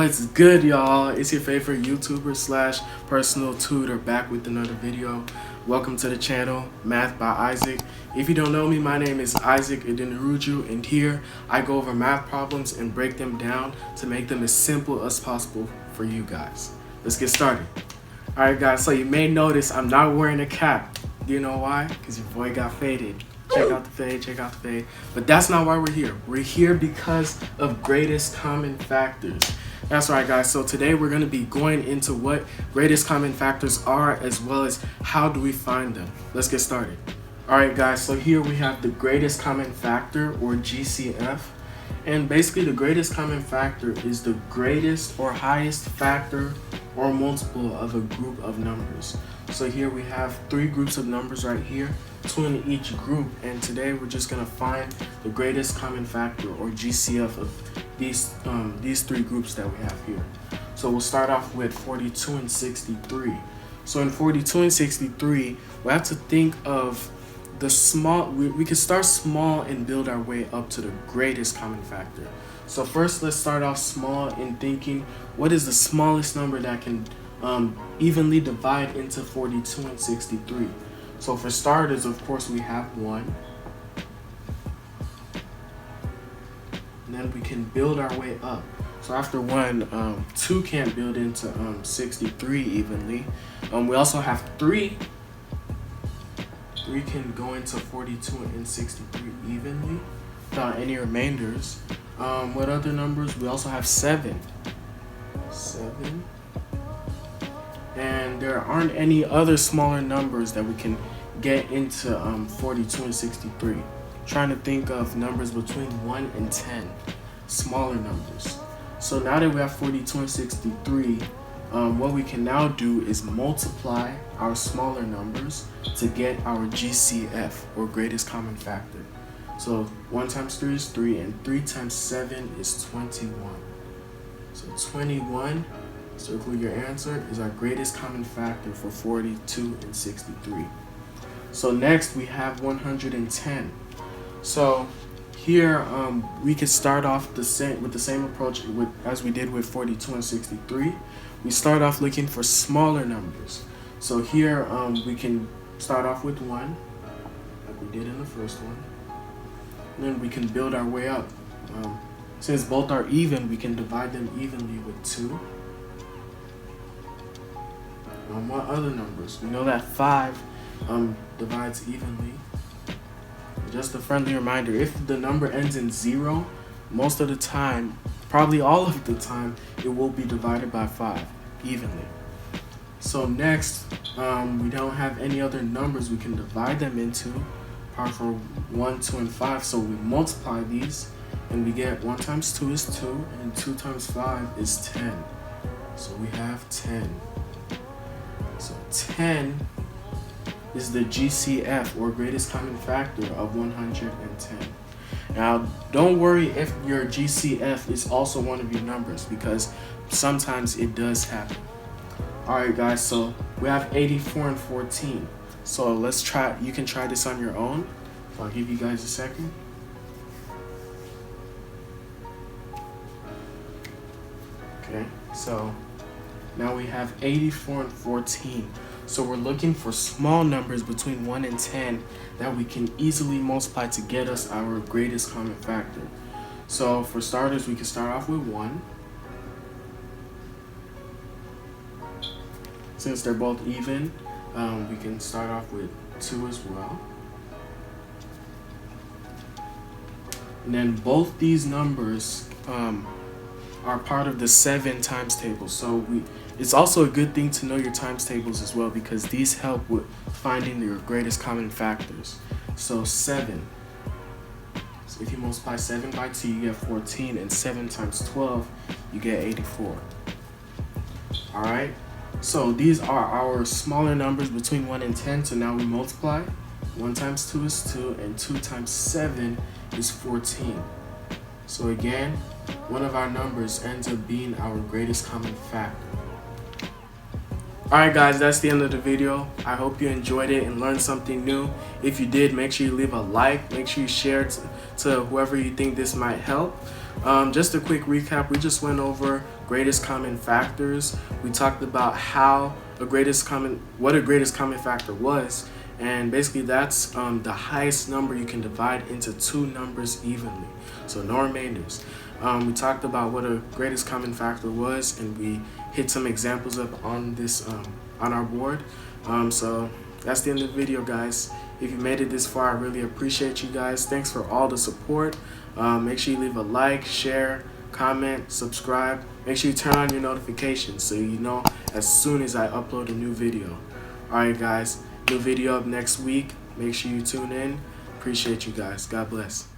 What's good, y'all? It's your favorite YouTuber slash personal tutor back with another video. Welcome to the channel, Math by Isaac. If you don't know me, my name is Isaac iadeniruju, and here I go over math problems and break them down to make them as simple as possible for you guys. Let's get started. Alright guys, so you may notice I'm not wearing a cap. Do you know why? Because your boy got faded. Check out the fade. But that's not why we're here. We're here because of greatest common factors. That's right, guys. So today we're going to be going into what greatest common factors are, as well as how do we find them. Let's get started. All right, guys. So here we have the greatest common factor, or GCF. And basically the greatest common factor is the greatest or highest factor or multiple of a group of numbers. So here we have three groups of numbers right here, two in each group, and today we're just going to find the greatest common factor, or GCF, of these three groups that we have here. So we'll start off with 42 and 63. So in 42 and 63, we have to think of the small, we can start small and build our way up to the greatest common factor. So first, let's start off small in thinking, what is the smallest number that can evenly divide into 42 and 63? So for starters, of course, we have 1. And then we can build our way up. So after 1, 2 can't build into 63 evenly. We also have 3. 3 can go into 42 and 63 evenly without any remainders. What other numbers? We also have 7. 7. And there aren't any other smaller numbers that we can get into 42 and 63. Trying to think of numbers between 1 and 10, smaller numbers. So now that we have 42 and 63, what we can now do is multiply our smaller numbers to get our GCF, or greatest common factor. So 1 times 3 is 3, and 3 times 7 is 21. So 21, circle your answer, is our greatest common factor for 42 and 63. So next we have 110. So here we could start off with the same approach as we did with 42 and 63. We start off looking for smaller numbers. So here we can start off with 1, like we did in the first one. And then we can build our way up. Since both are even, we can divide them evenly with 2. What other numbers? We know that 5 divides evenly. Just a friendly reminder, if the number ends in 0, most of the time, probably all of the time, it will be divided by 5 evenly. So next, we don't have any other numbers we can divide them into, apart from 1, 2, and 5. So we multiply these, and we get 1 times 2 is 2, and 2 times 5 is 10. So we have 10. So 10 is the GCF, or greatest common factor, of 110. Now, don't worry if your GCF is also one of your numbers, because sometimes it does happen. Alright guys, so we have 84 and 14. So let's try, you can try this on your own. I'll give you guys a second. Okay, so now we have 84 and 14. So we're looking for small numbers between 1 and 10 that we can easily multiply to get us our greatest common factor. So for starters, we can start off with 1. Since they're both even, we can start off with 2 as well. And then both these numbers are part of the 7 times table. So it's also a good thing to know your times tables as well, because these help with finding your greatest common factors. So 7. So if you multiply 7 by 2, you get 14, and 7 times 12, you get 84. Alright, so these are our smaller numbers between 1 and 10. So now we multiply. 1 times 2 is 2, and 2 times 7 is 14. So again, one of our numbers ends up being our greatest common factor. Alright guys, that's the end of the video. I hope you enjoyed it and learned something new. If you did, make sure you leave a like, make sure you share it to whoever you think this might help. Just a quick recap, we just went over greatest common factors. We talked about what a greatest common factor was, and basically that's the highest number you can divide into two numbers evenly, so no remainders. We talked about what a greatest common factor was, and we hit some examples up on this on our board. So that's the end of the video, guys. If you made it this far, I really appreciate you guys. Thanks for all the support. Make sure you leave a like, share, comment, subscribe. Make sure you turn on your notifications so you know as soon as I upload a new video. Alright guys, new video up next week. Make sure you tune in. Appreciate you guys. God bless.